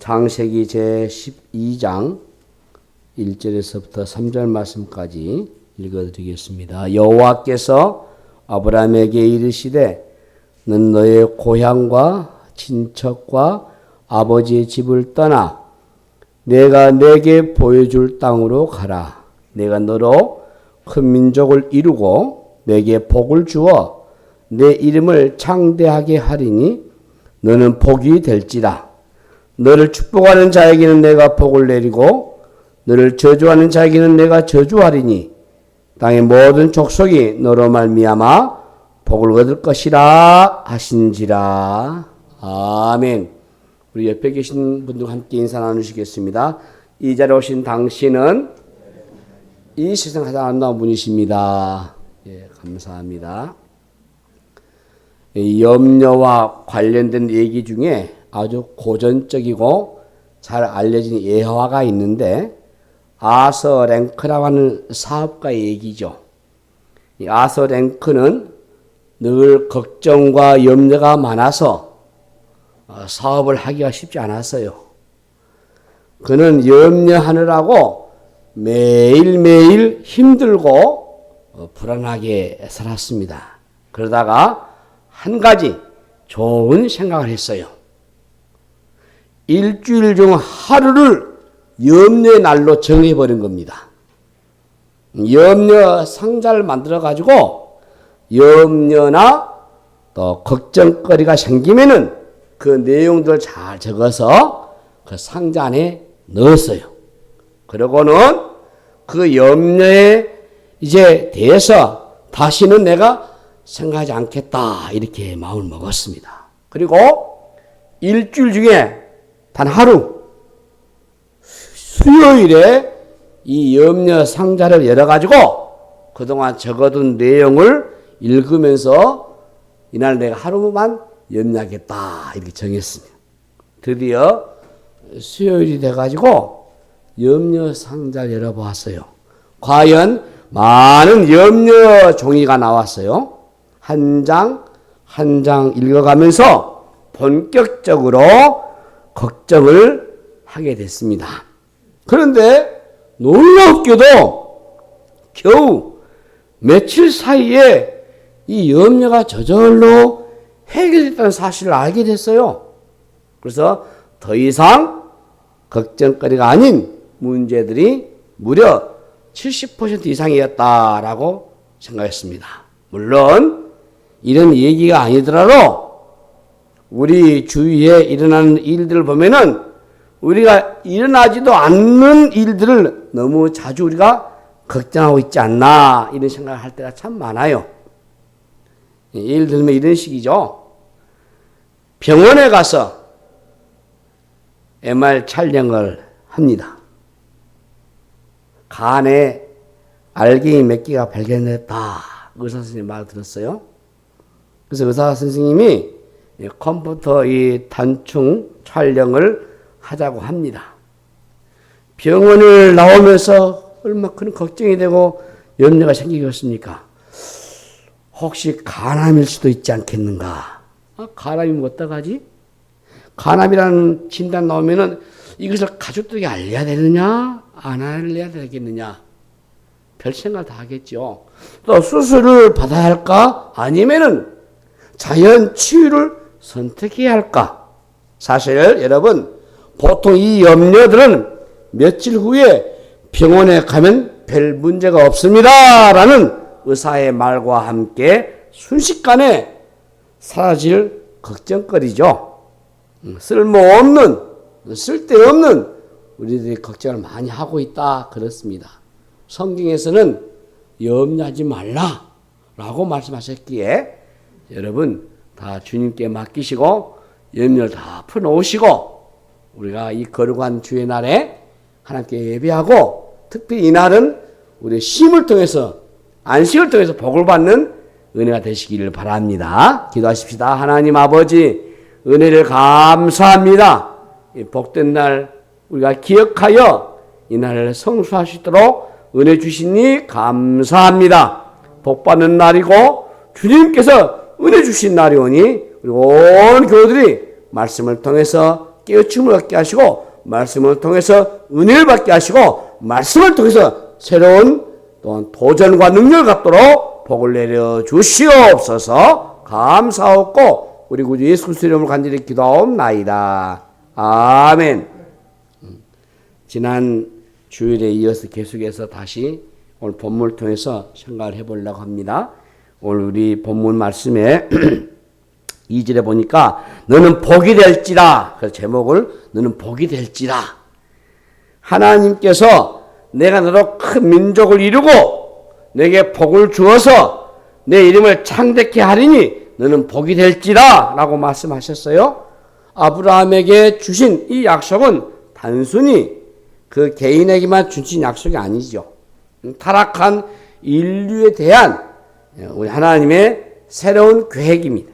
창세기 제12장 1절에서부터 3절 말씀까지 읽어드리겠습니다. 여호와께서 아브라함에게 이르시되 넌 너의 고향과 친척과 아버지의 집을 떠나 내가 내게 보여줄 땅으로 가라. 내가 너로 큰 민족을 이루고 내게 복을 주어 내 이름을 창대하게 하리니 너는 복이 될지라. 너를 축복하는 자에게는 내가 복을 내리고 너를 저주하는 자에게는 내가 저주하리니 땅의 모든 족속이 너로 말미암아 복을 얻을 것이라 하신지라. 아멘. 우리 옆에 계신 분들과 함께 인사 나누시겠습니다. 이 자리에 오신 당신은 이 세상 가장 아름다운 분이십니다. 예, 감사합니다. 염려와 관련된 얘기 중에 아주 고전적이고 잘 알려진 예화가 있는데 아서 랭크라고 하는 사업가의 얘기죠. 이 아서 랭크는 늘 걱정과 염려가 많아서 사업을 하기가 쉽지 않았어요. 그는 염려하느라고 매일매일 힘들고 불안하게 살았습니다. 그러다가 한 가지 좋은 생각을 했어요. 일주일 중 하루를 염려의 날로 정해버린 겁니다. 염려 상자를 만들어가지고 염려나 또 걱정거리가 생기면은 그 내용들을 잘 적어서 그 상자 안에 넣었어요. 그러고는 그 염려에 이제 대해서 다시는 내가 생각하지 않겠다 이렇게 마음을 먹었습니다. 그리고 일주일 중에 단 하루 수요일에 이 염려 상자를 열어가지고 그동안 적어둔 내용을 읽으면서 이날 내가 하루만 염려하겠다 이렇게 정했습니다. 드디어 수요일이 돼가지고 염려 상자를 열어보았어요. 과연 많은 염려 종이가 나왔어요. 한 장 한 장 읽어가면서 본격적으로 걱정을 하게 됐습니다. 그런데 놀랍게도 겨우 며칠 사이에 이 염려가 저절로 해결됐다는 사실을 알게 됐어요. 그래서 더 이상 걱정거리가 아닌 문제들이 무려 70% 이상이었다라고 생각했습니다. 물론 이런 얘기가 아니더라도 우리 주위에 일어나는 일들을 보면은 우리가 일어나지도 않는 일들을 너무 자주 우리가 걱정하고 있지 않나 이런 생각을 할 때가 참 많아요. 예를 들면 이런 식이죠. 병원에 가서 MR 촬영을 합니다. 간에 알갱이 몇 개가 발견됐다. 의사 선생님 말 들었어요. 그래서 의사 선생님이 컴퓨터 이 단층 촬영을 하자고 합니다. 병원을 나오면서 얼마나 큰 걱정이 되고 염려가 생기겠습니까? 혹시 간암일 수도 있지 않겠는가? 간암이면 어떡하지? 간암이라는 진단 나오면은 이것을 가족들에게 알려야 되느냐? 안 알려야 되겠느냐? 별 생각 다 하겠죠. 또 수술을 받아야 할까? 아니면은 자연 치유를 선택해야 할까? 사실 여러분 보통 이 염려들은 며칠 후에 병원에 가면 별 문제가 없습니다. 라는 의사의 말과 함께 순식간에 사라질 걱정거리죠. 쓸모없는, 쓸데없는 우리들이 걱정을 많이 하고 있다. 그렇습니다. 성경에서는 염려하지 말라 라고 말씀하셨기에 여러분 다 주님께 맡기시고 염려를 다 풀어놓으시고 우리가 이 거룩한 주의 날에 하나님께 예배하고 특히 이 날은 우리의 쉼을 통해서 안식을 통해서 복을 받는 은혜가 되시기를 바랍니다. 기도하십시다. 하나님 아버지 은혜를 감사합니다. 이 복된 날 우리가 기억하여 이 날을 성수할 수 있도록 은혜 주시니 감사합니다. 복 받는 날이고 주님께서 은혜 주신 날이 오니 우리 온 교우들이 말씀을 통해서 깨우침을 얻게 하시고 말씀을 통해서 은혜를 받게 하시고 말씀을 통해서 새로운 또한 도전과 능력을 갖도록 복을 내려 주시옵소서. 감사하고 우리 구주 예수 그리스도 이름으로 간절히 기도하옵나이다. 아멘. 지난 주일에 이어서 계속해서 다시 오늘 본문을 통해서 생각을 해보려고 합니다. 오늘 우리 본문 말씀에 2절에 보니까 너는 복이 될지라. 그 제목을 너는 복이 될지라. 하나님께서 내가 너로 큰 민족을 이루고 내게 복을 주어서 내 이름을 창대케 하리니 너는 복이 될지라 라고 말씀하셨어요. 아브라함에게 주신 이 약속은 단순히 그 개인에게만 주신 약속이 아니죠. 타락한 인류에 대한 우리 하나님의 새로운 계획입니다.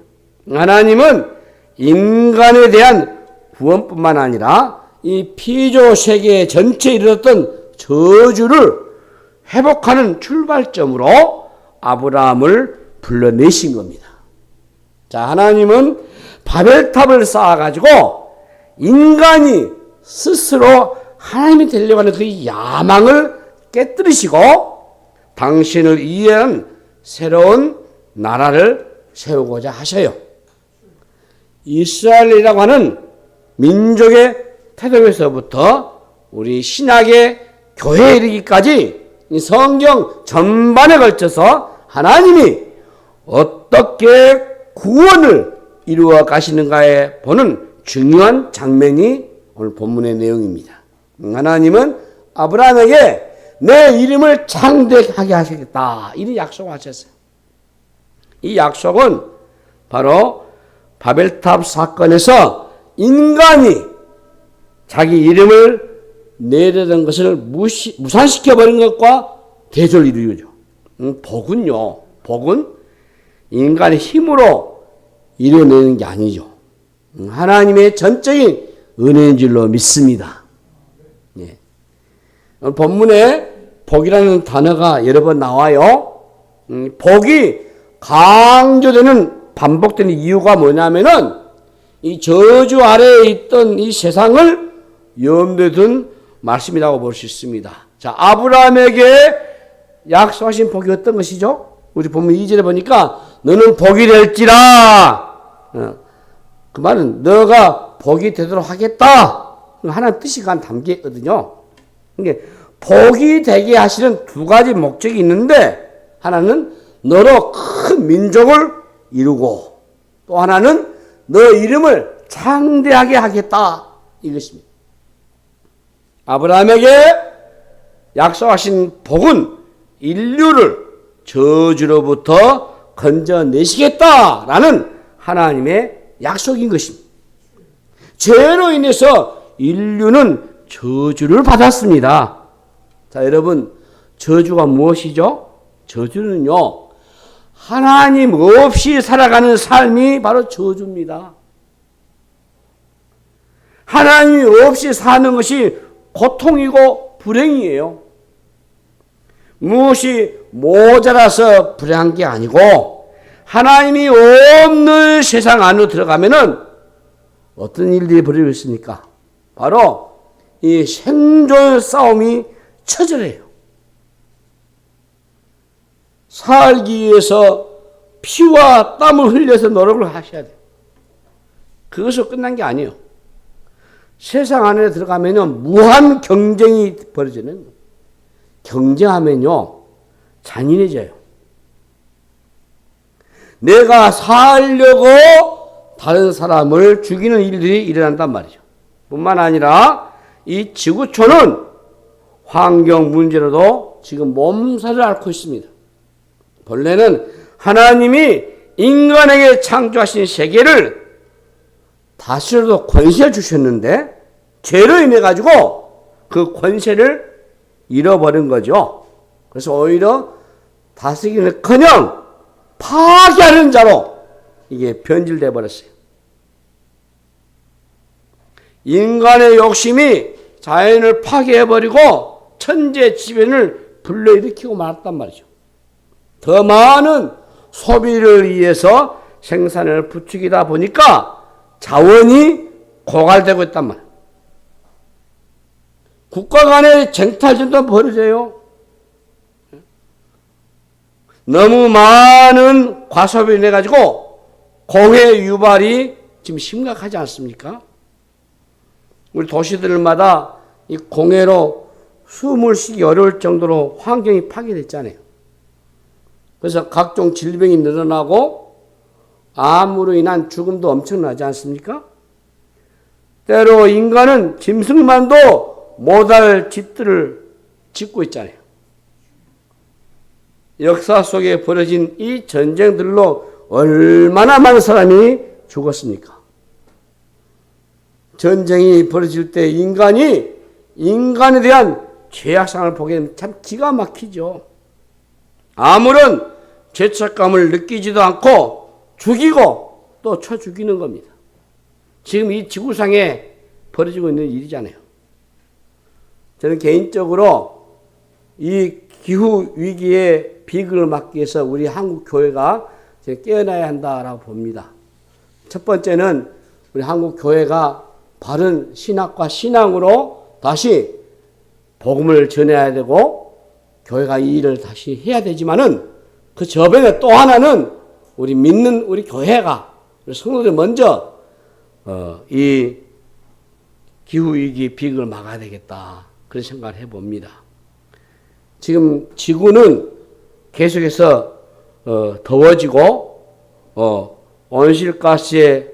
하나님은 인간에 대한 구원뿐만 아니라 이 피조 세계 전체에 이르렀던 저주를 회복하는 출발점으로 아브라함을 불러내신 겁니다. 자, 하나님은 바벨탑을 쌓아가지고 인간이 스스로 하나님이 되려고 하는 그 야망을 깨뜨리시고 당신을 위한 새로운 나라를 세우고자 하셔요. 이스라엘이라고 하는 민족의 태동에서부터 우리 신약의 교회에 이르기까지 이 성경 전반에 걸쳐서 하나님이 어떻게 구원을 이루어 가시는가에 보는 중요한 장면이 오늘 본문의 내용입니다. 하나님은 아브라함에게 내 이름을 창대하게 하시겠다 이런 약속을 하셨어요. 이 약속은 바로 바벨탑 사건에서 인간이 자기 이름을 내려던 것을 무산시켜버린 것과 대조를 이루죠. 복은요, 복은 인간의 힘으로 이뤄내는 게 아니죠. 하나님의 전적인 은혜인 줄로 믿습니다. 예. 본문에 복이라는 단어가 여러 번 나와요. 복이 강조되는 반복되는 이유가 뭐냐면은 이 저주 아래에 있던 이 세상을 염두에 둔 말씀이라고 볼 수 있습니다. 자, 아브라함에게 약속하신 복이 어떤 것이죠? 우리 본문 2절에 보니까 너는 복이 될지라. 그 말은 너가 복이 되도록 하겠다. 하나님 뜻이 담겨 있거든요. 그러니까 복이 되게 하시는 두 가지 목적이 있는데 하나는 너로 큰 민족을 이루고 또 하나는 너 이름을 창대하게 하겠다. 이것입니다. 아브라함에게 약속하신 복은 인류를 저주로부터 건져내시겠다라는 하나님의 약속인 것입니다. 죄로 인해서 인류는 저주를 받았습니다. 자, 여러분, 저주가 무엇이죠? 저주는요, 하나님 없이 살아가는 삶이 바로 저주입니다. 하나님 없이 사는 것이 고통이고 불행이에요. 무엇이 모자라서 불행한 게 아니고 하나님이 없는 세상 안으로 들어가면은 어떤 일들이 벌어지고 있습니까? 바로 이 생존 싸움이 처절해요. 살기 위해서 피와 땀을 흘려서 노력을 하셔야 돼요. 그것으로 끝난 게 아니에요. 세상 안에 들어가면요, 무한 경쟁이 벌어지는 거예요. 경쟁하면요, 잔인해져요. 내가 살려고 다른 사람을 죽이는 일들이 일어난단 말이죠. 뿐만 아니라 이 지구촌은 환경 문제로도 지금 몸살을 앓고 있습니다. 본래는 하나님이 인간에게 창조하신 세계를 다스려도 권세를 주셨는데 죄로 인해 가지고 그 권세를 잃어버린 거죠. 그래서 오히려 다스리기는커녕 파괴하는 자로 이게 변질돼 버렸어요. 인간의 욕심이 자연을 파괴해버리고 천재지변을 불러일으키고 말았단 말이죠. 더 많은 소비를 위해서 생산을 부추기다 보니까 자원이 고갈되고 있단 말이에요. 국가 간의 쟁탈전도 벌어져요. 너무 많은 과소비로 인해 가지고 공해 유발이 지금 심각하지 않습니까? 우리 도시들마다 이 공해로 숨을 쉬기 어려울 정도로 환경이 파괴됐잖아요. 그래서 각종 질병이 늘어나고 암으로 인한 죽음도 엄청나지 않습니까? 때로 인간은 짐승만도 못할 짓들을 짓고 있잖아요. 역사 속에 벌어진 이 전쟁들로 얼마나 많은 사람이 죽었습니까? 전쟁이 벌어질 때 인간에 대한 죄악상을 보기에는 참 기가 막히죠. 아무런 죄책감을 느끼지도 않고 죽이고 또 쳐 죽이는 겁니다. 지금 이 지구상에 벌어지고 있는 일이잖아요. 저는 개인적으로 이 기후 위기의 비극을 막기 위해서 우리 한국 교회가 깨어나야 한다라고 봅니다. 첫 번째는 우리 한국 교회가 바른 신학과 신앙으로 다시 복음을 전해야 되고 교회가 이 일을 다시 해야 되지만은 그 저변에 또 하나는 우리 믿는 우리 교회가 우리 성도들이 먼저 이 기후 위기 비극을 막아야 되겠다 그런 생각을 해봅니다. 지금 지구는 계속해서 더워지고 온실가스의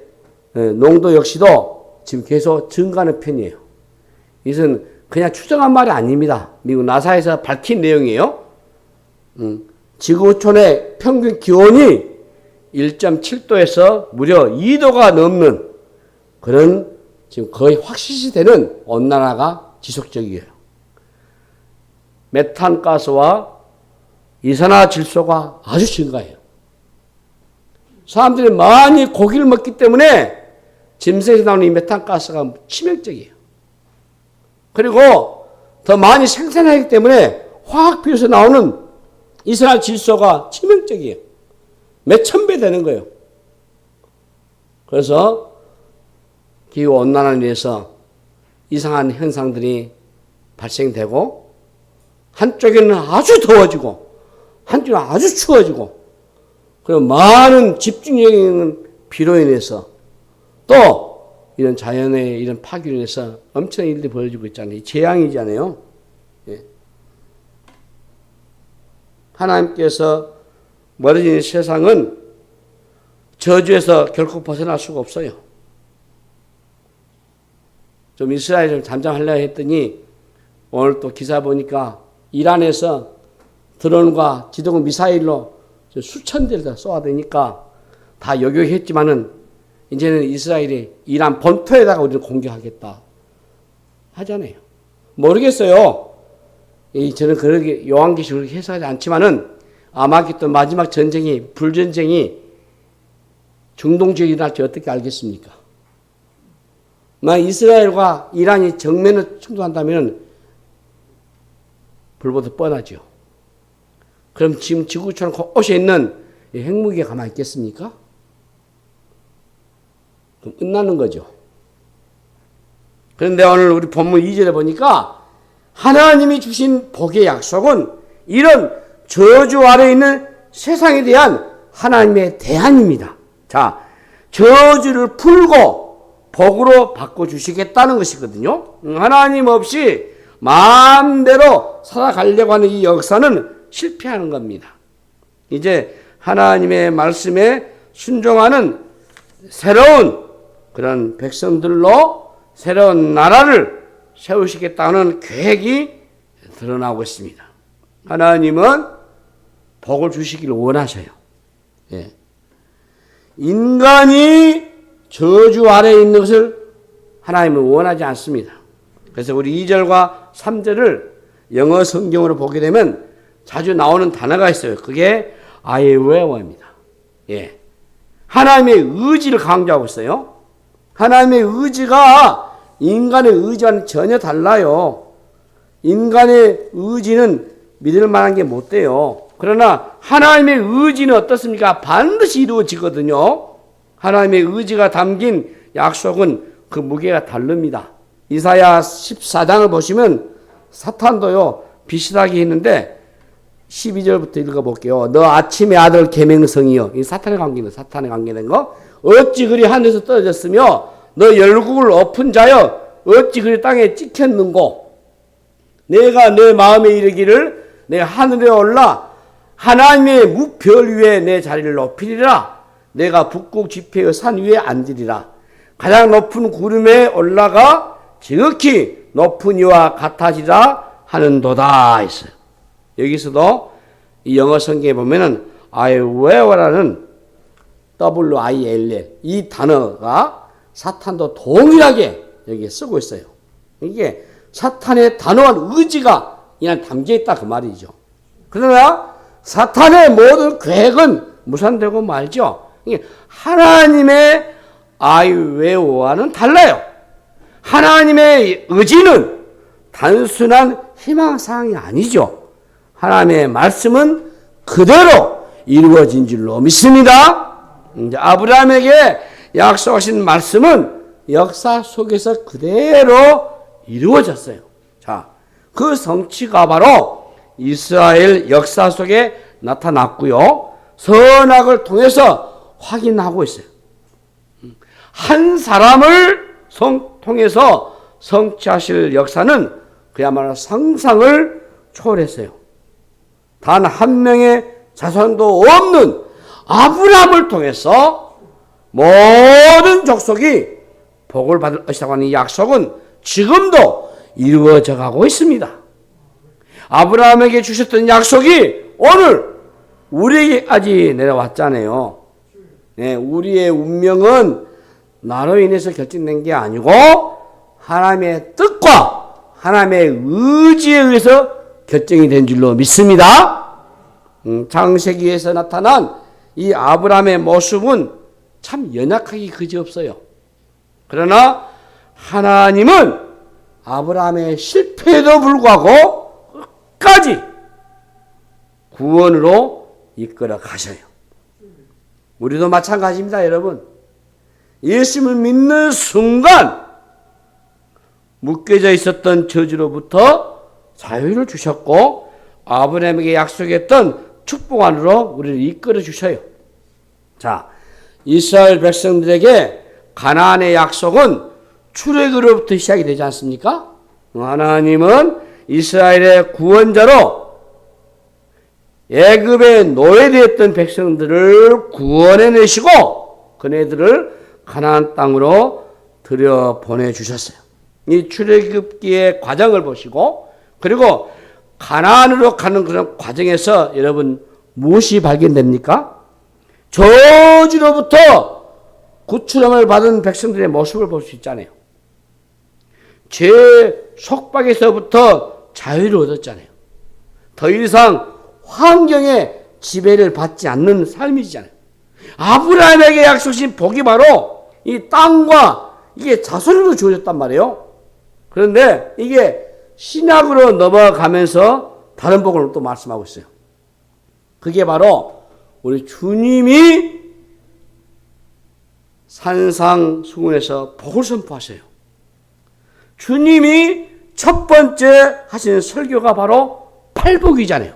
농도 역시도 지금 계속 증가하는 편이에요. 이것은 그냥 추정한 말이 아닙니다. 미국 나사에서 밝힌 내용이에요. 지구촌의 평균 기온이 1.7도에서 무려 2도가 넘는 그런 지금 거의 확실시되는 온난화가 지속적이에요. 메탄가스와 이산화질소가 아주 증가해요. 사람들이 많이 고기를 먹기 때문에 짐승에서 나오는 이 메탄가스가 치명적이에요. 그리고 더 많이 생산하기 때문에 화학비료에서 나오는 이산화질소가 치명적이에요. 몇천 배 되는 거예요. 그래서 기후온난화로 인해서 이상한 현상들이 발생되고 한쪽에는 아주 더워지고 한쪽은 아주 추워지고 그리고 많은 집중적인 비로 인해서 또 이런 자연의 이런 파괴로 인해서 엄청난 일들이 벌어지고 있잖아요. 재앙이잖아요. 예. 하나님께서 멀어진 세상은 저주에서 결코 벗어날 수가 없어요. 좀 이스라엘을 잠잠하려고 했더니 오늘 또 기사 보니까 이란에서 드론과 지도공 미사일로 수천 대를 다 쏘아대니까 다 요격했지만은 이제는 이스라엘이 이란 본토에다가 우리를 공격하겠다 하잖아요. 모르겠어요. 저는 그렇게 요한계시록 그렇게 해석하지 않지만은 아마겟돈 마지막 전쟁이 불전쟁이 중동 지역에 일어날지 어떻게 알겠습니까? 만약 이스라엘과 이란이 정면을 충돌한다면 불보듯 뻔하죠. 그럼 지금 지구촌 곳곳에 있는 핵무기가 가만히 있겠습니까? 그럼 끝나는 거죠. 그런데 오늘 우리 본문 2절에 보니까 하나님이 주신 복의 약속은 이런 저주 아래에 있는 세상에 대한 하나님의 대안입니다. 자, 저주를 풀고 복으로 바꿔주시겠다는 것이거든요. 하나님 없이 마음대로 살아가려고 하는 이 역사는 실패하는 겁니다. 이제 하나님의 말씀에 순종하는 새로운 그런 백성들로 새로운 나라를 세우시겠다는 계획이 드러나고 있습니다. 하나님은 복을 주시기를 원하셔요. 예. 인간이 저주 아래에 있는 것을 하나님은 원하지 않습니다. 그래서 우리 2절과 3절을 영어 성경으로 보게 되면 자주 나오는 단어가 있어요. 그게 I will입니다. 예. 하나님의 의지를 강조하고 있어요. 하나님의 의지가 인간의 의지와는 전혀 달라요. 인간의 의지는 믿을 만한 게 못 돼요. 그러나 하나님의 의지는 어떻습니까? 반드시 이루어지거든요. 하나님의 의지가 담긴 약속은 그 무게가 다릅니다. 이사야 14장을 보시면 사탄도요 비슷하게 했는데 12절부터 읽어볼게요. 너 아침의 아들 계명성이여. 이 사탄의 관계는 사탄의 관계된 거. 어찌 그리 하늘에서 떨어졌으며 너 열국을 엎은 자여 어찌 그리 땅에 찍혔는고. 내가 내 마음에 이르기를 내가 하늘에 올라 하나님의 무별 위에 내 자리를 높이리라. 내가 북극 지폐의 산 위에 앉으리라. 가장 높은 구름에 올라가 지극히 높은 이와 같아지라 하는도다 했어요. 여기서도 이 영어 성경에 보면은 I will라는 WILL 이 단어가 사탄도 동일하게 여기에 쓰고 있어요. 이게 사탄의 단호한 의지가 그냥 담겨 있다 그 말이죠. 그러나 사탄의 모든 계획은 무산되고 말죠. 하나님의 I will와는 달라요. 하나님의 의지는 단순한 희망사항이 아니죠. 하나님의 말씀은 그대로 이루어진 줄로 믿습니다. 이제 아브라함에게 약속하신 말씀은 역사 속에서 그대로 이루어졌어요. 자, 그 성취가 바로 이스라엘 역사 속에 나타났고요. 선악을 통해서 확인하고 있어요. 한 사람을 통해서 성취하실 역사는 그야말로 상상을 초월했어요. 단 한 명의 자손도 없는 아브라함을 통해서 모든 족속이 복을 받을 것이라고 하는 이 약속은 지금도 이루어져 가고 있습니다. 아브라함에게 주셨던 약속이 오늘 우리에게까지 내려왔잖아요. 네, 우리의 운명은 나로 인해서 결정된 게 아니고 하나님의 뜻과 하나님의 의지에 의해서 결정이 된 줄로 믿습니다. 창세기에서 나타난 이 아브라함의 모습은 참 연약하기 그지없어요. 그러나 하나님은 아브라함의 실패에도 불구하고 끝까지 구원으로 이끌어 가셔요. 우리도 마찬가지입니다, 여러분. 예수님을 믿는 순간 묶여져 있었던 저주로부터 자유를 주셨고 아브라함에게 약속했던 축복 안으로 우리를 이끌어 주셔요. 자, 이스라엘 백성들에게 가나안의 약속은 출애굽으로부터 시작이 되지 않습니까? 하나님은 이스라엘의 구원자로 애굽에 노예되었던 백성들을 구원해내시고 그네들을 가나안 땅으로 들여 보내주셨어요. 이 출애굽기의 과정을 보시고 그리고 가나안으로 가는 그런 과정에서 여러분 무엇이 발견됩니까? 저주로부터 구출함을 받은 백성들의 모습을 볼 수 있잖아요. 죄 속박에서부터 자유를 얻었잖아요. 더 이상 환경의 지배를 받지 않는 삶이잖아요. 아브라함에게 약속하신 복이 바로 이 땅과 이게 자손으로 주어졌단 말이에요. 그런데 이게 신약으로 넘어가면서 다른 복을 또 말씀하고 있어요. 그게 바로 우리 주님이 산상수훈에서 복을 선포하세요. 주님이 첫 번째 하시는 설교가 바로 팔복이잖아요.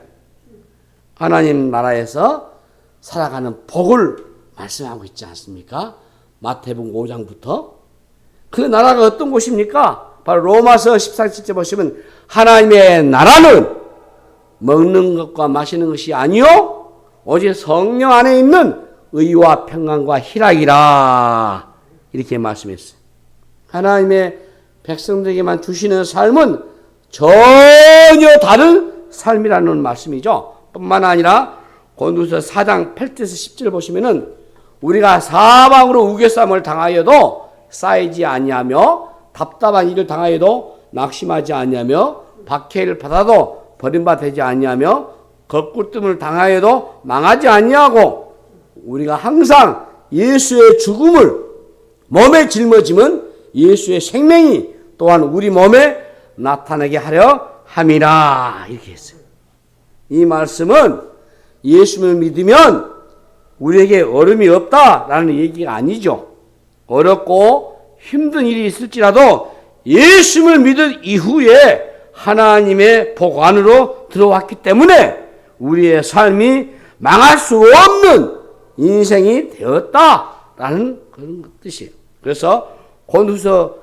하나님 나라에서 살아가는 복을 말씀하고 있지 않습니까? 마태복음 5장부터. 그 나라가 어떤 곳입니까? 바로 로마서 14절째 보시면 하나님의 나라는 먹는 것과 마시는 것이 아니요 오직 성령 안에 있는 의와 평안과 희락이라 이렇게 말씀했어요. 하나님의 백성들에게만 주시는 삶은 전혀 다른 삶이라는 말씀이죠. 뿐만 아니라 고린도서 4장 8절에서 10절 보시면은 우리가 사방으로 우겨쌈을 당하여도 쌓이지 아니하며 답답한 일을 당하여도 낙심하지 아니하며 박해를 받아도 버림받지 아니하며 거꾸뜸을 당하여도 망하지 아니하고 우리가 항상 예수의 죽음을 몸에 짊어지면 예수의 생명이 또한 우리 몸에 나타나게 하려 함이라 이렇게 했어요. 이 말씀은 예수를 믿으면 우리에게 어려움이 없다라는 얘기가 아니죠. 어렵고 힘든 일이 있을지라도 예수님을 믿은 이후에 하나님의 복 안으로 들어왔기 때문에 우리의 삶이 망할 수 없는 인생이 되었다라는 그런 뜻이에요. 그래서 고린도후서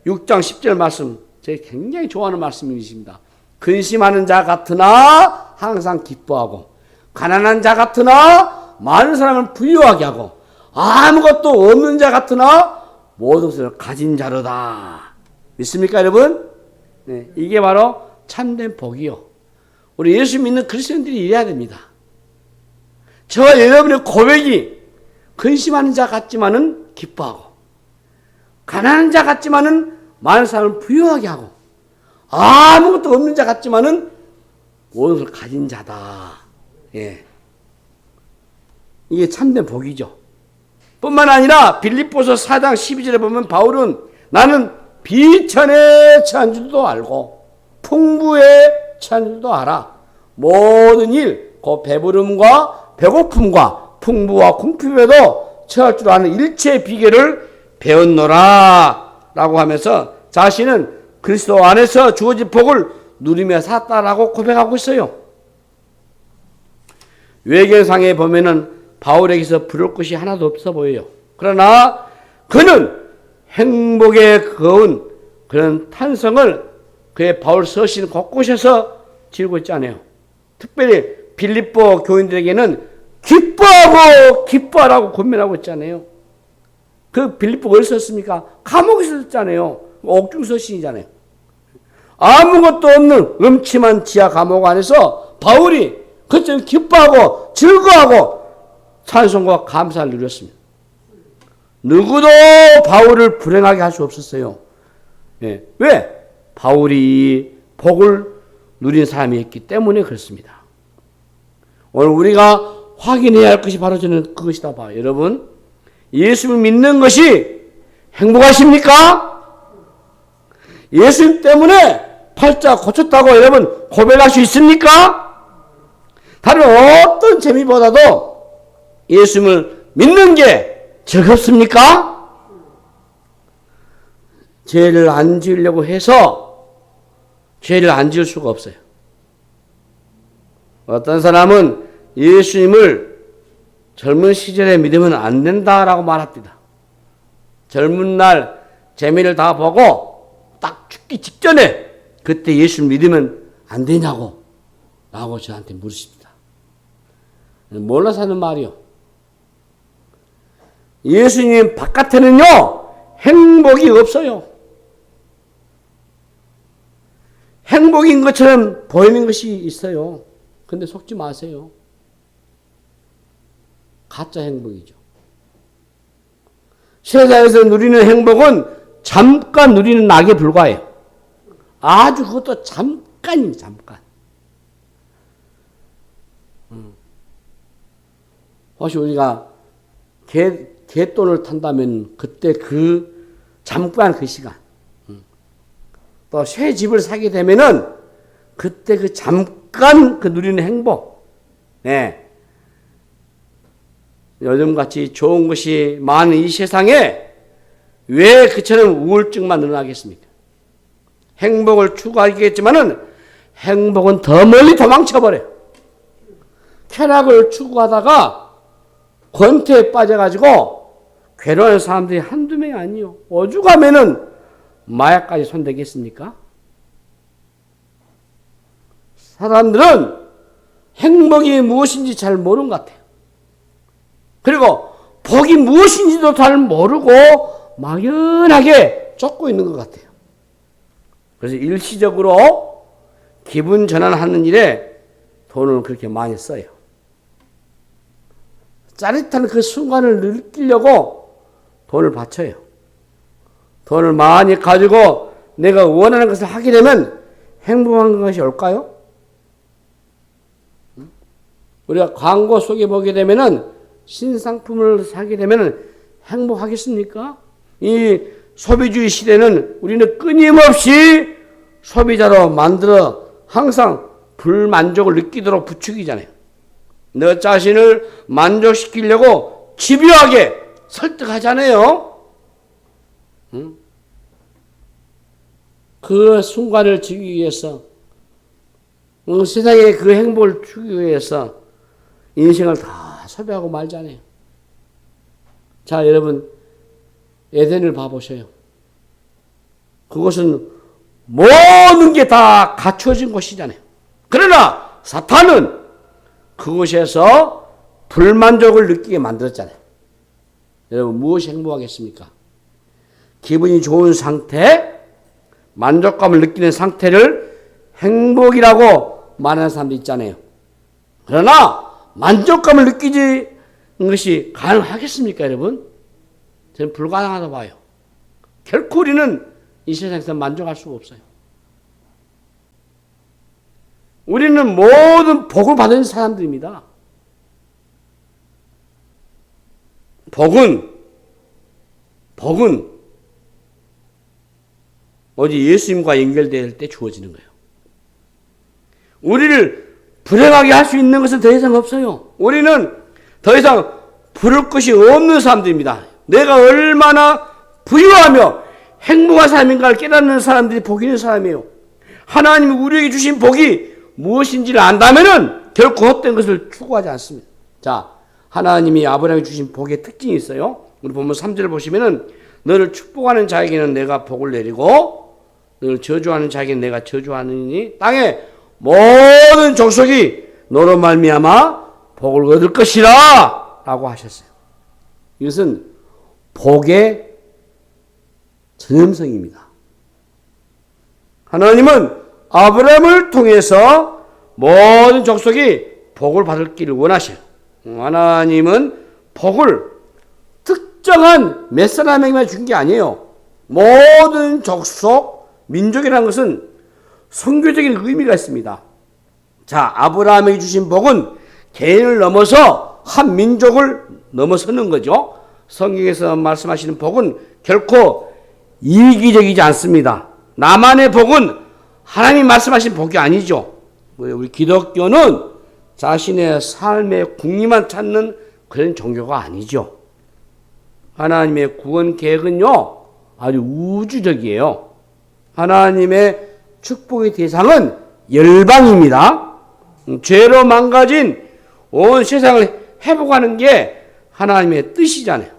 6장 10절 말씀, 제가 굉장히 좋아하는 말씀이십니다. 근심하는 자 같으나 항상 기뻐하고, 가난한 자 같으나 많은 사람을 부유하게 하고, 아무것도 없는 자 같으나 모든 것을 가진 자로다. 믿습니까, 여러분? 네, 이게 바로 참된 복이요. 우리 예수 믿는 그리스도인들이 이래야 됩니다. 저와 여러분의 고백이 근심하는 자 같지만은 기뻐하고, 가난한 자 같지만은 많은 사람을 부유하게 하고, 아무것도 없는 자 같지만은 모든 것을 가진 자다. 예. 이게 참된 복이죠. 뿐만 아니라 빌립보서 4장 12절에 보면 바울은 나는 비천에 처한 줄도 알고 풍부에 처한 줄도 알아. 모든 일, 그 배부름과 배고픔과 풍부와 궁핍에도 처할 줄 아는 일체의 비결을 배웠노라 라고 하면서 자신은 그리스도 안에서 주어진 복을 누리며 샀다라고 고백하고 있어요. 외경상에 보면은 바울에게서 부를 것이 하나도 없어 보여요. 그러나 그는 행복에 거운 그런 탄성을 그의 바울 서신 곳곳에서 지르고 있지 않아요. 특별히 빌립보 교인들에게는 기뻐하라고 권면하고 있잖아요. 그 빌립보가 어디서 썼습니까? 감옥에서 썼잖아요. 옥중 서신이잖아요. 아무것도 없는 음침한 지하 감옥 안에서 바울이 그처럼 기뻐하고 즐거워하고 찬송과 감사를 누렸습니다. 누구도 바울을 불행하게 할 수 없었어요. 예. 왜? 바울이 복을 누린 사람이었기 때문에 그렇습니다. 오늘 우리가 확인해야 할 것이 바로 저는 그것이다 봐. 여러분, 예수를 믿는 것이 행복하십니까? 예수님 때문에 팔자 고쳤다고 여러분 고백할 수 있습니까? 다른 어떤 재미보다도 예수님을 믿는 게 즐겁습니까? 죄를 안 지으려고 해서 죄를 안 지을 수가 없어요. 어떤 사람은 예수님을 젊은 시절에 믿으면 안 된다라고 말합니다. 젊은 날 재미를 다 보고 딱 죽기 직전에 그때 예수를 믿으면 안 되냐고 라고 저한테 물으십니다. 몰라서 하는 말이요. 예수님 바깥에는요 행복이 없어요. 행복인 것처럼 보이는 것이 있어요. 근데 속지 마세요. 가짜 행복이죠. 세상에서 누리는 행복은 잠깐 누리는 낙에 불과해요. 아주 그것도 잠깐입니다. 잠깐. 혹시 우리가 갯돈을 탄다면 그때 그 잠깐 그 시간, 또 새 집을 사게 되면은 그때 그 잠깐 그 누리는 행복, 네. 요즘같이 좋은 것이 많은 이 세상에 왜 그처럼 우울증만 늘어나겠습니까? 행복을 추구하겠지만은 행복은 더 멀리 도망쳐버려요. 쾌락을 추구하다가 권태에 빠져가지고 괴로워하는 사람들이 한두 명이 아니요. 오죽하면은 마약까지 손대겠습니까? 사람들은 행복이 무엇인지 잘 모르는 것 같아요. 그리고 복이 무엇인지도 잘 모르고 막연하게 쫓고 있는 것 같아요. 그래서 일시적으로 기분 전환하는 일에 돈을 그렇게 많이 써요. 짜릿한 그 순간을 느끼려고 돈을 바쳐요. 돈을 많이 가지고 내가 원하는 것을 하게 되면 행복한 것이 올까요? 우리가 광고 속에 보게 되면은 신상품을 사게 되면은 행복하겠습니까? 이 소비주의 시대는 우리는 끊임없이 소비자로 만들어 항상 불만족을 느끼도록 부추기잖아요. 너 자신을 만족시키려고 집요하게 설득하잖아요. 응? 그 순간을 주기 위해서, 세상에 그 행복을 주기 위해서 인생을 다 소비하고 말잖아요. 자, 여러분, 에덴을 봐보세요. 그것은 모든 게 다 갖춰진 곳이잖아요. 그러나 사탄은 그곳에서 불만족을 느끼게 만들었잖아요. 여러분, 무엇이 행복하겠습니까? 기분이 좋은 상태, 만족감을 느끼는 상태를 행복이라고 말하는 사람도 있잖아요. 그러나 만족감을 느끼는 것이 가능하겠습니까, 여러분? 저는 불가능하다고 봐요. 결코 우리는 이 세상에서 만족할 수가 없어요. 우리는 모든 복을 받은 사람들입니다. 복은 오직 예수님과 연결될 때 주어지는 거예요. 우리를 불행하게 할 수 있는 것은 더 이상 없어요. 우리는 더 이상 부를 것이 없는 사람들입니다. 내가 얼마나 부유하며 행복한 사람인가를 깨닫는 사람들이 복 있는 사람이에요. 하나님이 우리에게 주신 복이 무엇인지를 안다면은 결코 헛된 것을 추구하지 않습니다. 자, 하나님이 아브라함에게 주신 복의 특징이 있어요. 우리 보면 3절을 보시면은 너를 축복하는 자에게는 내가 복을 내리고 너를 저주하는 자에게는 내가 저주하느니 땅에 모든 족속이 너로 말미암아 복을 얻을 것이라 라고 하셨어요. 이것은 복의 전염성입니다. 하나님은 아브라함을 통해서 모든 족속이 복을 받을 길을 원하셔요. 하나님은 복을 특정한 몇 사람에게만 준 게 아니에요. 모든 족속, 민족이라는 것은 선교적인 의미가 있습니다. 자, 아브라함에게 주신 복은 개인을 넘어서 한 민족을 넘어서는 거죠. 성경에서 말씀하시는 복은 결코 이기적이지 않습니다. 나만의 복은 하나님 말씀하신 복이 아니죠. 우리 기독교는 자신의 삶의 궁리만 찾는 그런 종교가 아니죠. 하나님의 구원 계획은요, 아주 우주적이에요. 하나님의 축복의 대상은 열방입니다. 죄로 망가진 온 세상을 회복하는 게 하나님의 뜻이잖아요.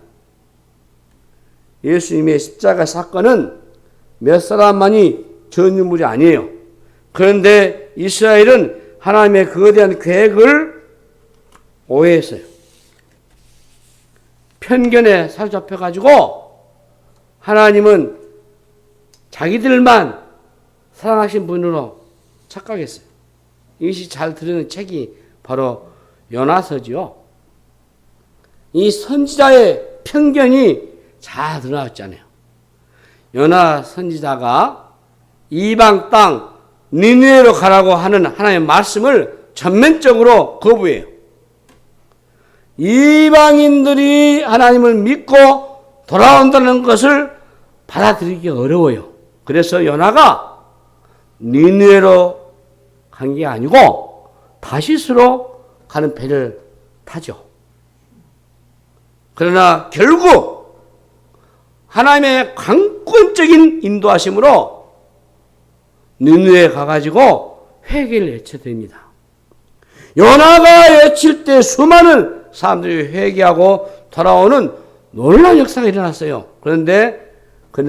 예수님의 십자가 사건은 몇 사람만이 전유물이 아니에요. 그런데 이스라엘은 하나님의 그에 대한 계획을 오해했어요. 편견에 사로잡혀가지고 하나님은 자기들만 사랑하신 분으로 착각했어요. 이것이 잘 드러낸 책이 바로 요나서지요. 이 선지자의 편견이 잘 드러났잖아요. 요나 선지자가 이방 땅 니느웨로 가라고 하는 하나님의 말씀을 전면적으로 거부해요. 이방인들이 하나님을 믿고 돌아온다는 것을 받아들이기 어려워요. 그래서 요나가 니느웨로 간 게 아니고 다시스로 가는 배를 타죠. 그러나 결국 하나님의 강권적인 인도하심으로 니느웨에 가가지고 회개를 외쳐야 됩니다. 요나가 외칠 때 수많은 사람들이 회개하고 돌아오는 놀라운 역사가 일어났어요. 그런데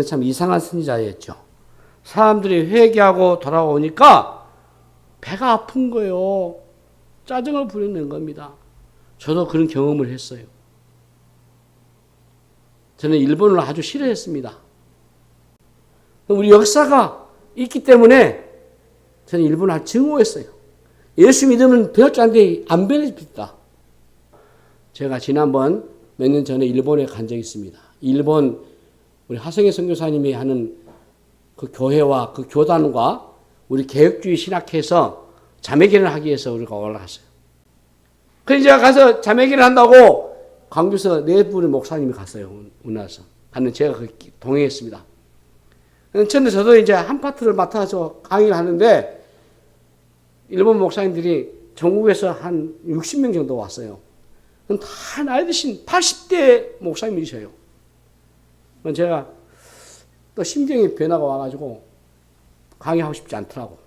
참 이상한 선지자였죠. 사람들이 회개하고 돌아오니까 배가 아픈 거예요. 짜증을 부리는 겁니다. 저도 그런 경험을 했어요. 저는 일본을 아주 싫어했습니다. 우리 역사가 있기 때문에 저는 일본을 아주 증오했어요. 예수 믿으면 되었지 않는데 안 변해집니다. 제가 지난번 몇 년 전에 일본에 간 적이 있습니다. 일본 우리 하성애 선교사님이 하는 그 교회와 그 교단과 우리 개혁주의 신학회에서 자매기를 하기 위해서 우리가 올라갔어요. 그래서 제가 가서 자매기를 한다고 광주에서 네 분의 목사님이 갔어요. 운나서 갔는데 제가 동행했습니다. 처음에 저도 이제 한 파트를 맡아서 강의를 하는데 일본 목사님들이 전국에서 한 60명 정도 왔어요. 다 나이 드신 80대 목사님이셔요. 제가 또 심경의 변화가 와가지고 강의하고 싶지 않더라고.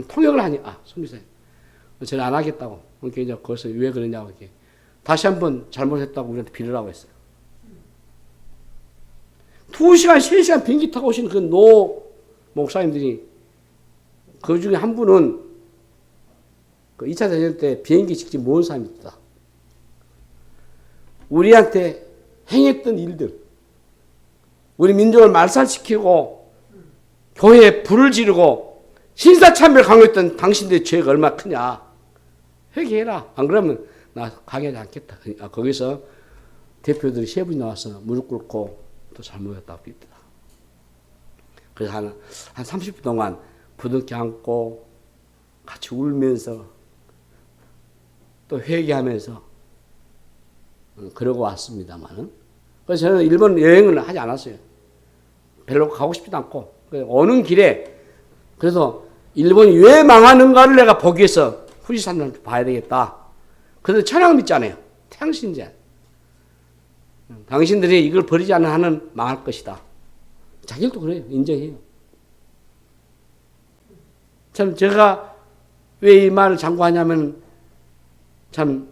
통역을 하니, 손미사님, 저는 안 하겠다고. 그러니까 이제 거기서 왜 그러냐고, 이렇게. 다시 한번 잘못했다고 우리한테 빌으라고 했어요. 2시간, 3시간 비행기 타고 오신 그 목사님들이, 그 중에 한 분은 그 2차 대전 때 비행기 직접 모은 사람이 있다. 우리한테 행했던 일들, 우리 민족을 말살시키고 교회에 불을 지르고 신사참배를 강요했던 당신들의 죄가 얼마나 크냐. 회개해라. 안 그러면 나 강의하지 않겠다. 거기서 대표들이 3분이 나와서 무릎 꿇고 또 잘못했다고 빕니다. 그래서 한 30분 동안 부둥켜 안고 같이 울면서 또 회개하면서 그러고 왔습니다만은. 그래서 저는 일본 여행을 하지 않았어요. 별로 가고 싶지도 않고. 오는 길에 그래서 일본이 왜 망하는가를 내가 보기 위해서 후지산을 봐야 되겠다. 그래서 천황 믿잖아요. 태양신자. 당신들이 이걸 버리지 않는 한은 망할 것이다. 자기들도 그래요. 인정해요. 참 제가 왜 이 말을 장구하냐면 참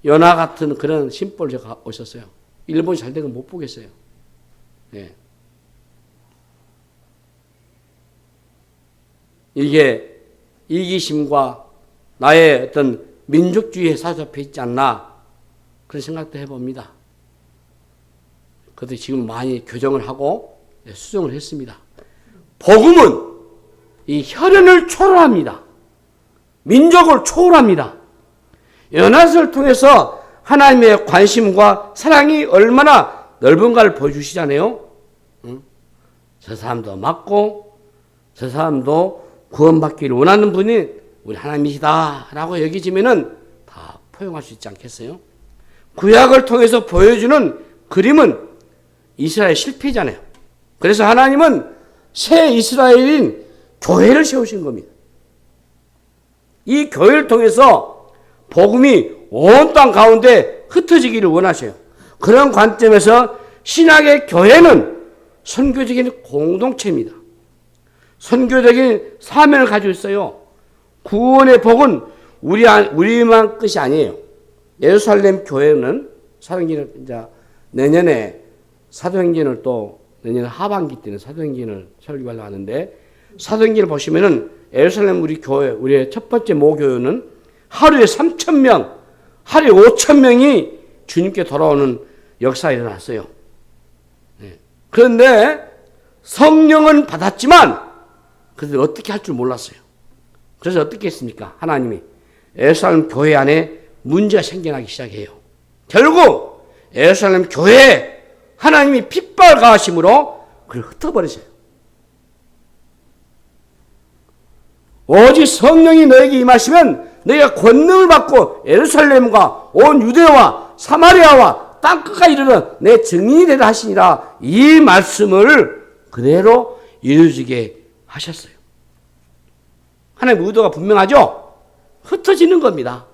연화 같은 그런 심보를 제가 오셨어요. 일본이 잘 된 건 못 보겠어요. 네. 이게 이기심과 나의 어떤 민족주의에 사로잡혀 있지 않나 그런 생각도 해봅니다. 그런데 지금 많이 교정을 하고 수정을 했습니다. 복음은 이 혈연을 초월합니다. 민족을 초월합니다. 연합을 통해서 하나님의 관심과 사랑이 얼마나 넓은가를 보여주시잖아요. 응? 저 사람도 맞고 저 사람도 구원받기를 원하는 분이 우리 하나님이시다 라고 여기지면은 다 포용할 수 있지 않겠어요? 구약을 통해서 보여주는 그림은 이스라엘 실패잖아요. 그래서 하나님은 새 이스라엘인 교회를 세우신 겁니다. 이 교회를 통해서 복음이 온 땅 가운데 흩어지기를 원하셔요. 그런 관점에서 신약의 교회는 선교적인 공동체입니다. 선교적인 사명을 가지고 있어요. 구원의 복은 우리만 끝이 아니에요. 예루살렘 교회는 사도행전을 이제 내년에 사도행전을 또 내년 하반기 때는 사도행전을 설교하려고 하는데 사도행전을 보시면은 예루살렘 우리 교회, 우리의 첫 번째 모교회는 하루에 3,000명, 하루에 5,000명이 주님께 돌아오는 역사가 일어났어요. 네. 그런데 성령은 받았지만 그들 어떻게 할 줄 몰랐어요. 그래서 어떻게 했습니까? 하나님이 예루살렘 교회 안에 문제가 생겨나기 시작해요. 결국 예루살렘 교회에 하나님이 핏발 가하심으로 그걸 흩어버리세요. 오직 성령이 너에게 임하시면 너희가 권능을 받고 예루살렘과 온 유대와 사마리아와 땅끝까지 이르러 내 증인이 되라 하시니라. 이 말씀을 그대로 이루어지게 하셨어요. 하나님의 의도가 분명하죠? 흩어지는 겁니다.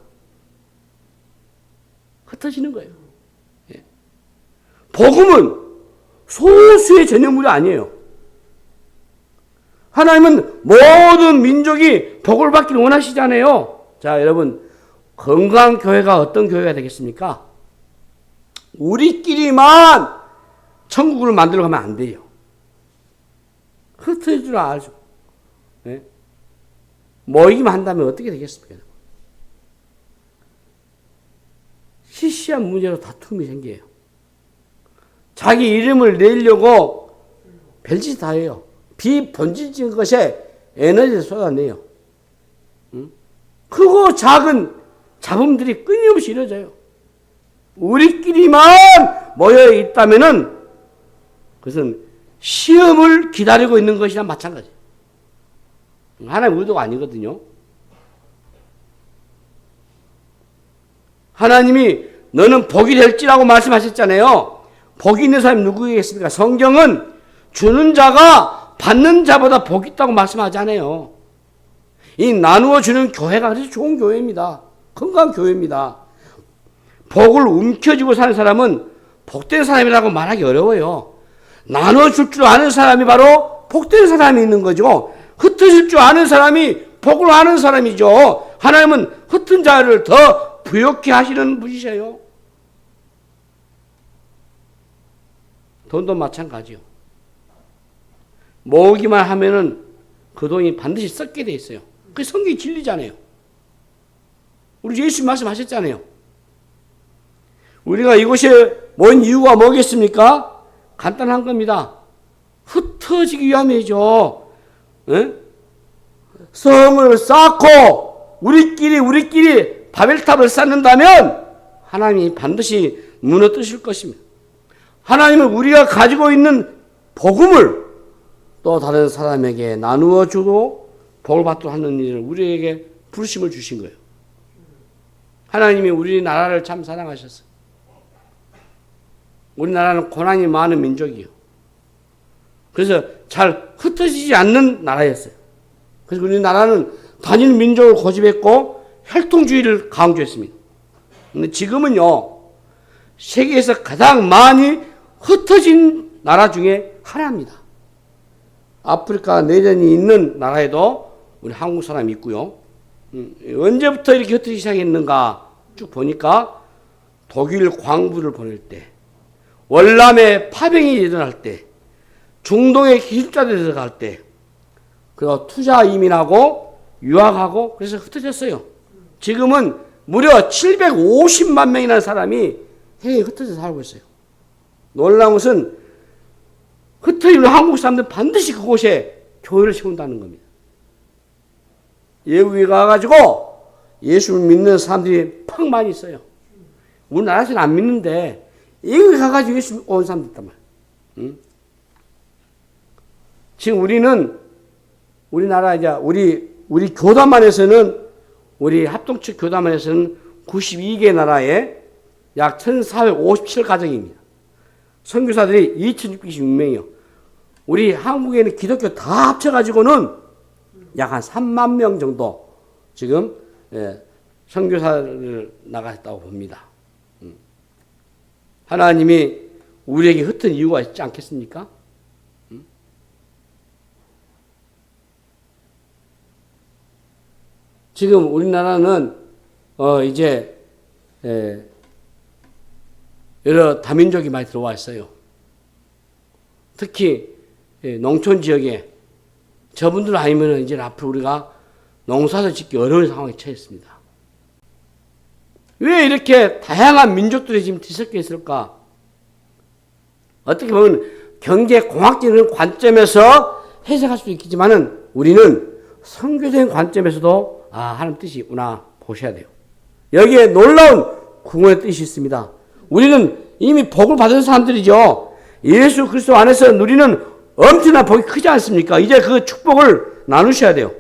흩어지는 거예요. 예. 복음은 소수의 전염물이 아니에요. 하나님은 모든 민족이 복을 받기를 원하시잖아요. 자, 여러분, 건강한 교회가 어떤 교회가 되겠습니까? 우리끼리만 천국을 만들어 가면 안 돼요. 흩어질 줄 알죠. 네? 모이기만 한다면 어떻게 되겠습니까? 시시한 문제로 다툼이 생겨요. 자기 이름을 내려고 별짓 다 해요. 비본질적인 것에 에너지를 쏟아내요. 응? 크고 작은 잡음들이 끊임없이 이루어져요. 우리끼리만 모여 있다면은 그것은 시험을 기다리고 있는 것이나 마찬가지예요. 하나님의 의도가 아니거든요. 하나님이 너는 복이 될지라고 말씀하셨잖아요. 복이 있는 사람이 누구겠습니까? 성경은 주는 자가 받는 자보다 복이 있다고 말씀하잖아요. 이 나누어 주는 교회가 그래서 좋은 교회입니다. 건강한 교회입니다. 복을 움켜쥐고 사는 사람은 복된 사람이라고 말하기 어려워요. 나눠줄 줄 아는 사람이 바로 복된 사람이 있는 거죠. 흩어질 줄 아는 사람이 복을 아는 사람이죠. 하나님은 흩은 자를 더 부욕케 하시는 분이세요. 돈도 마찬가지요. 모으기만 하면은 그 돈이 반드시 썩게 돼 있어요. 그게 성경이 진리잖아요. 우리 예수님 말씀하셨잖아요. 우리가 이곳에 모인 이유가 뭐겠습니까? 간단한 겁니다. 흩어지기 위함이죠. 에? 성을 쌓고 우리끼리 바벨탑을 쌓는다면 하나님이 반드시 무너뜨실 것입니다. 하나님은 우리가 가지고 있는 복음을 또 다른 사람에게 나누어 주고 복을 받도록 하는 일을 우리에게 부르심을 주신 거예요. 하나님이 우리나라를 참 사랑하셨어요. 우리나라는 고난이 많은 민족이에요. 그래서 잘 흩어지지 않는 나라였어요. 그래서 우리나라는 단일 민족을 고집했고 혈통주의를 강조했습니다. 근데 지금은요, 세계에서 가장 많이 흩어진 나라 중에 하나입니다. 아프리카 내전이 있는 나라에도 우리 한국 사람이 있고요. 언제부터 이렇게 흩어지기 시작했는가 쭉 보니까 독일 광부를 보낼 때, 월남에 파병이 일어날 때, 중동에 기술자들이 들어갈 때, 그리고 투자 이민하고 유학하고 그래서 흩어졌어요. 지금은 무려 750만 명이라는 사람이 해외에 흩어져서 살고 있어요. 놀라운 것은 흩어지는 한국 사람들은 반드시 그곳에 교회를 세운다는 겁니다. 외국에 가가지고 예수를 믿는 사람들이 팍 많이 있어요. 우리나라에서는 안 믿는데 외국에 가가지고 예수 온 사람들 있단 말이에요. 응? 지금 우리나라 이제 우리 교단만에서는 우리 합동측 교단만에서는 92개 나라에 약 1,457가정입니다. 선교사들이 2,626명이요. 우리 한국에는 기독교 다 합쳐가지고는 약 한 3만 명 정도 지금 선교사를 나갔다고 봅니다. 하나님이 우리에게 흩은 이유가 있지 않겠습니까? 지금 우리나라는 이제 여러 다민족이 많이 들어와 있어요. 특히 농촌 지역에 저분들 아니면 이제 앞으로 우리가 농사를 짓기 어려운 상황에 처했습니다. 왜 이렇게 다양한 민족들이 지금 뒤섞여 있을까? 어떻게 보면 경제공학적인 관점에서 해석할 수도 있겠지만은 우리는 선교적인 관점에서도 하나님 뜻이 있구나 보셔야 돼요. 여기에 놀라운 구원의 뜻이 있습니다. 우리는 이미 복을 받은 사람들이죠. 예수 그리스도 안에서 누리는 엄청난 복이 크지 않습니까? 이제 그 축복을 나누셔야 돼요.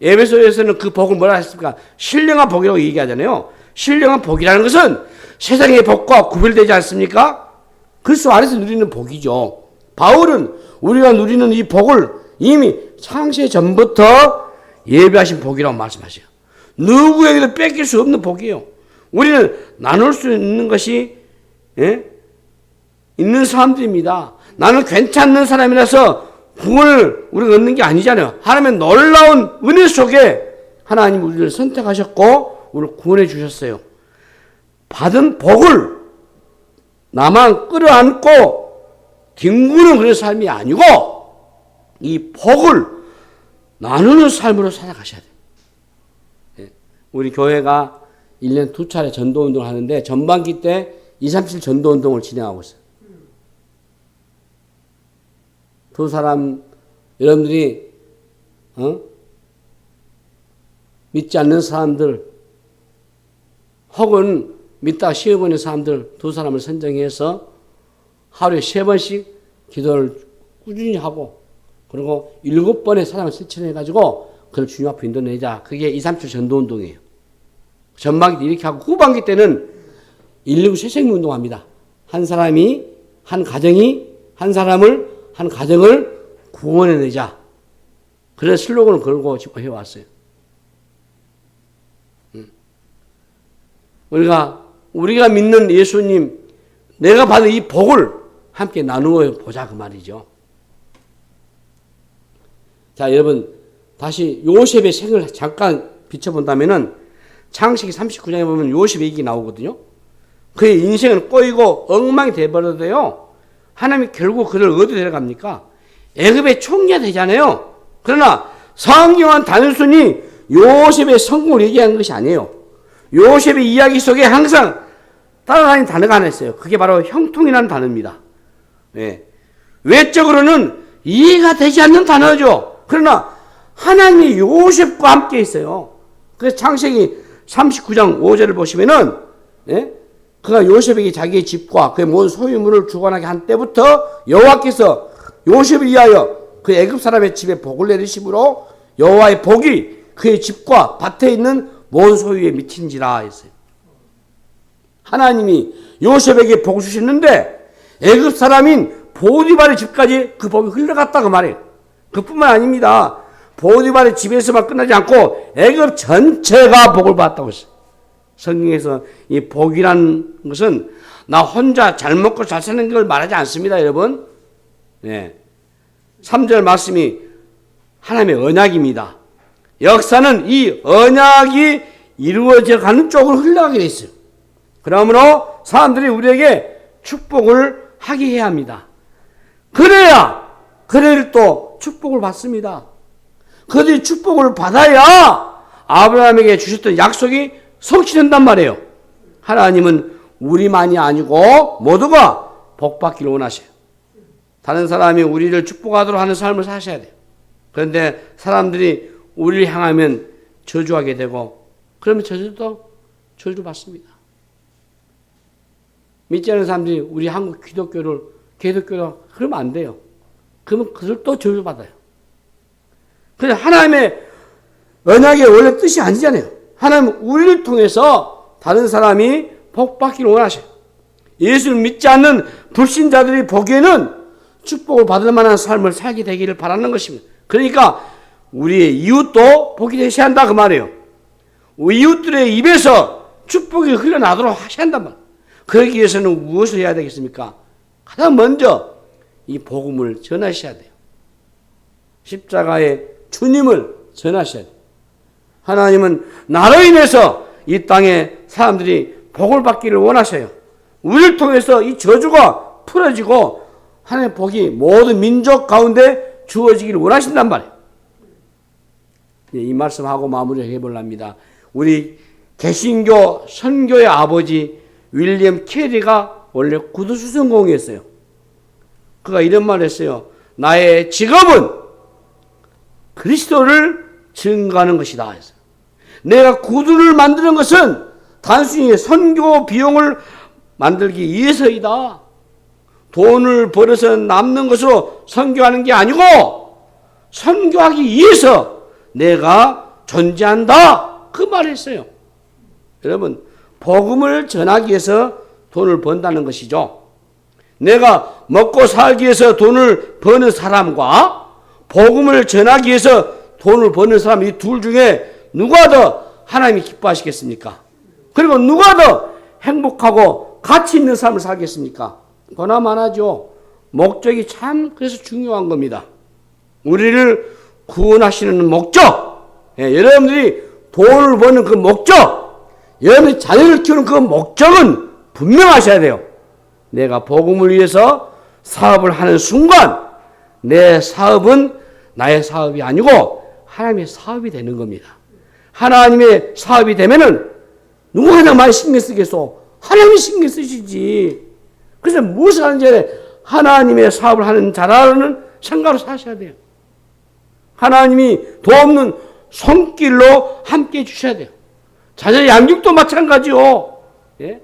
에베소에서는 그 복을 뭐라 했습니까? 신령한 복이라고 얘기하잖아요. 신령한 복이라는 것은 세상의 복과 구별되지 않습니까? 그리스도 안에서 누리는 복이죠. 바울은 우리가 누리는 이 복을 이미 창세 전부터 예비하신 복이라고 말씀하셔요. 누구에게도 뺏길 수 없는 복이에요. 우리는 나눌 수 있는 것이 있는 사람들입니다. 나는 괜찮은 사람이라서 구원을 우리가 얻는 게 아니잖아요. 하나님의 놀라운 은혜 속에 하나님 우리를 선택하셨고 우리를 구원해 주셨어요. 받은 복을 나만 끌어안고 뒹구는 그런 삶이 아니고 이 복을 나누는 삶으로 살아가셔야 돼요. 우리 교회가 1년 2차례 전도운동을 하는데 전반기 때 237 전도운동을 진행하고 있어요. 두 사람 여러분들이 믿지 않는 사람들 혹은 믿다가 쉬어버리는 사람들 두 사람을 선정해서 하루에 3번씩 기도를 꾸준히 하고 그리고 7번의 사람을 실천해가지고 그걸 주님 앞에 인도내자. 그게 237 전도운동이에요. 전반기 때 이렇게 하고 후반기 때는 119 새생명운동합니다. 한 사람이 한 가정이 한 가정을 구원해내자. 그런 슬로건을 걸고 지금 해왔어요. 우리가 믿는 예수님, 내가 받은 이 복을 함께 나누어 보자 그 말이죠. 자, 여러분 다시 요셉의 생을 잠깐 비춰본다면은 창세기 39장에 보면 요셉의 얘기 나오거든요. 그의 인생은 꼬이고 엉망이 되어버려도요, 하나님이 결국 그를 어디 데려갑니까? 애굽의 총리가 되잖아요. 그러나 성경은 단순히 요셉의 성공을 얘기하는 것이 아니에요. 요셉의 이야기 속에 항상 따라다니는 단어가 하나 있어요. 그게 바로 형통이라는 단어입니다. 네. 외적으로는 이해가 되지 않는 단어죠. 그러나 하나님이 요셉과 함께 있어요. 그래서 창세기 39장 5절을 보시면은, 네? 그가 요셉에게 자기의 집과 그의 모든 소유물을 주관하게 한 때부터 여호와께서 요셉을 위하여 그 애굽 사람의 집에 복을 내리심으로 여호와의 복이 그의 집과 밭에 있는 모든 소유에 미친지라 했어요. 하나님이 요셉에게 복을 주셨는데 애굽 사람인 보디발의 집까지 그 복이 흘러갔다고 말해요. 그뿐만 아닙니다. 보디발의 집에서만 끝나지 않고 애굽 전체가 복을 받았다고 했어요. 성경에서 이 복이라는 것은 나 혼자 잘 먹고 잘 사는 걸 말하지 않습니다, 여러분. 네. 3절 말씀이 하나님의 언약입니다. 역사는 이 언약이 이루어져 가는 쪽으로 흘러가게 돼 있어요. 그러므로 사람들이 우리에게 축복을 하게 해야 합니다. 그래야 그들 또 축복을 받습니다. 그들이 축복을 받아야 아브라함에게 주셨던 약속이 성취된단 말이에요. 하나님은 우리만이 아니고 모두가 복받기를 원하셔요. 다른 사람이 우리를 축복하도록 하는 삶을 사셔야 돼요. 그런데 사람들이 우리를 향하면 저주하게 되고, 그러면 저주도 저주받습니다. 믿지 않는 사람들이 우리 한국 기독교로 그러면 안 돼요. 그러면 그들도 저주받아요. 그래서 하나님의 언약의 원래 뜻이 아니잖아요. 하나님은 우리를 통해서 다른 사람이 복받기를 원하셔요. 예수를 믿지 않는 불신자들이 보기에는 축복을 받을 만한 삶을 살게 되기를 바라는 것입니다. 그러니까 우리의 이웃도 복이 되셔야 한다 그 말이에요. 이웃들의 입에서 축복이 흘러나도록 하셔야 한단 말이에요. 그러기 위해서는 무엇을 해야 되겠습니까? 가장 먼저 이 복음을 전하셔야 돼요. 십자가의 주님을 전하셔야 돼요. 하나님은 나로 인해서 이 땅에 사람들이 복을 받기를 원하셔요. 우리를 통해서 이 저주가 풀어지고 하나님의 복이 모든 민족 가운데 주어지기를 원하신단 말이에요. 이 말씀하고 마무리해 보랍니다. 우리 개신교 선교의 아버지 윌리엄 캐리가 원래 구두수선공이었어요. 그가 이런 말을 했어요. 나의 직업은 그리스도를 증거하는 것이다 했어요. 내가 구두를 만드는 것은 단순히 선교 비용을 만들기 위해서이다. 돈을 벌어서 남는 것으로 선교하는 게 아니고 선교하기 위해서 내가 존재한다. 그 말을 했어요. 여러분, 복음을 전하기 위해서 돈을 번다는 것이죠. 내가 먹고 살기 위해서 돈을 버는 사람과 복음을 전하기 위해서 돈을 버는 사람, 이 둘 중에 누가 더 하나님이 기뻐하시겠습니까? 그리고 누가 더 행복하고 가치 있는 삶을 살겠습니까? 보나마나죠. 목적이 참 그래서 중요한 겁니다. 우리를 구원하시는 목적, 여러분들이 돈을 버는 그 목적, 여러분이 자녀를 키우는 그 목적은 분명하셔야 돼요. 내가 복음을 위해서 사업을 하는 순간 내 사업은 나의 사업이 아니고 하나님의 사업이 되는 겁니다. 하나님의 사업이 되면은 누가 하나 많이 신경 쓰겠소? 하나님이 신경 쓰시지. 그래서 무엇을 하는지 하나님의 사업을 하는 자라는 생각으로 사셔야 돼요. 하나님이 도없는 손길로 함께 해주셔야 돼요. 자녀 양육도 마찬가지요. 예?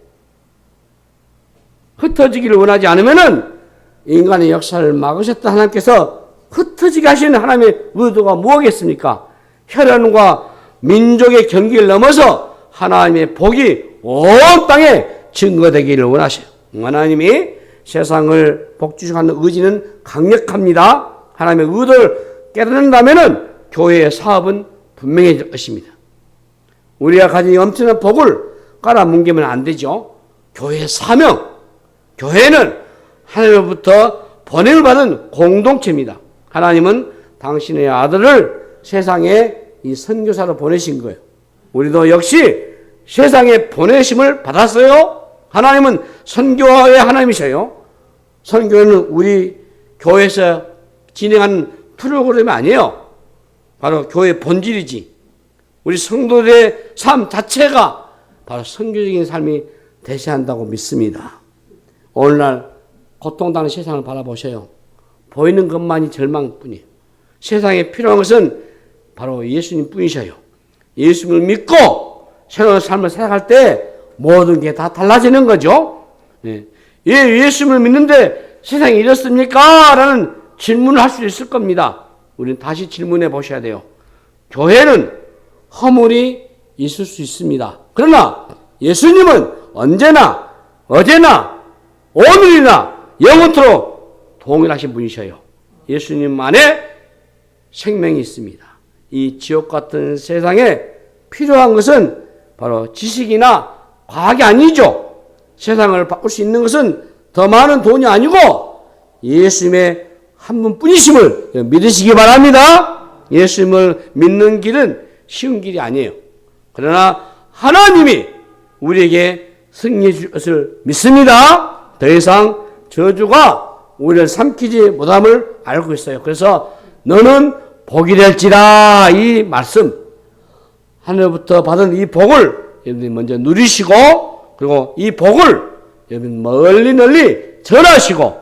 흩어지기를 원하지 않으면은 인간의 역사를 막으셨던 하나님께서 흩어지게 하시는 하나님의 의도가 무엇이겠습니까? 혈연과 민족의 경계를 넘어서 하나님의 복이 온 땅에 증거되기를 원하셔요. 하나님이 세상을 복주시하는 의지는 강력합니다. 하나님의 의도를 깨닫는다면은 교회의 사업은 분명해질 것입니다. 우리가 가진 엄청난 복을 깔아뭉개면 안 되죠. 교회의 사명, 교회는 하나님으로부터 보냄을 받은 공동체입니다. 하나님은 당신의 아들을 세상에 이 선교사로 보내신 거예요. 우리도 역시 세상에 보내심을 받았어요. 하나님은 선교의 하나님이셔요. 선교는 우리 교회에서 진행하는 프로그램이 아니에요. 바로 교회의 본질이지. 우리 성도들의 삶 자체가 바로 선교적인 삶이 대세한다고 믿습니다. 오늘날 고통당하는 세상을 바라보세요. 보이는 것만이 절망뿐이에요. 세상에 필요한 것은 바로 예수님 뿐이셔요. 예수님을 믿고 새로운 삶을 살아갈 때 모든 게 다 달라지는 거죠. 예, 예수님을 믿는데 세상이 이렇습니까? 라는 질문을 할 수 있을 겁니다. 우리는 다시 질문해 보셔야 돼요. 교회는 허물이 있을 수 있습니다. 그러나 예수님은 언제나 어제나 오늘이나 영원토록 동일하신 분이셔요. 예수님 안에 생명이 있습니다. 이 지옥 같은 세상에 필요한 것은 바로 지식이나 과학이 아니죠. 세상을 바꿀 수 있는 것은 더 많은 돈이 아니고 예수님의 한 분뿐이심을 믿으시기 바랍니다. 예수님을 믿는 길은 쉬운 길이 아니에요. 그러나 하나님이 우리에게 승리해 줄 것을 믿습니다. 더 이상 저주가 우리를 삼키지 못함을 알고 있어요. 그래서 너는 복이 될지라, 이 말씀, 하늘부터 받은 이 복을 여러분이 먼저 누리시고, 그리고 이 복을 여러분 멀리 널리 전하시고,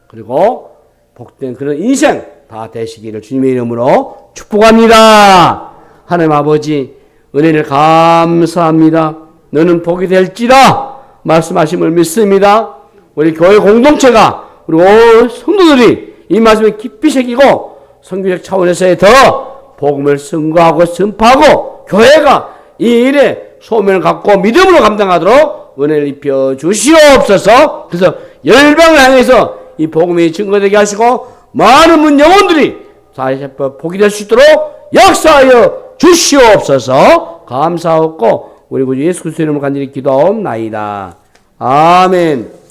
그리고 복된 그런 인생 다 되시기를 주님의 이름으로 축복합니다. 하나님 아버지, 은혜를 감사합니다. 너는 복이 될지라 말씀하심을 믿습니다. 우리 교회 공동체가, 우리 온 성도들이 이 말씀을 깊이 새기고 선교적 차원에서의 더 복음을 선거하고 전파하고 교회가 이 일에 소명을 갖고 믿음으로 감당하도록 은혜를 입혀 주시옵소서. 그래서 열방을 향해서 이 복음이 증거되게 하시고 많은 문 영혼들이 다시 복이 될 수 있도록 역사하여 주시옵소서. 감사하고 우리 구주 예수 그리스도 이름으로 간절히 기도하옵나이다. 아멘.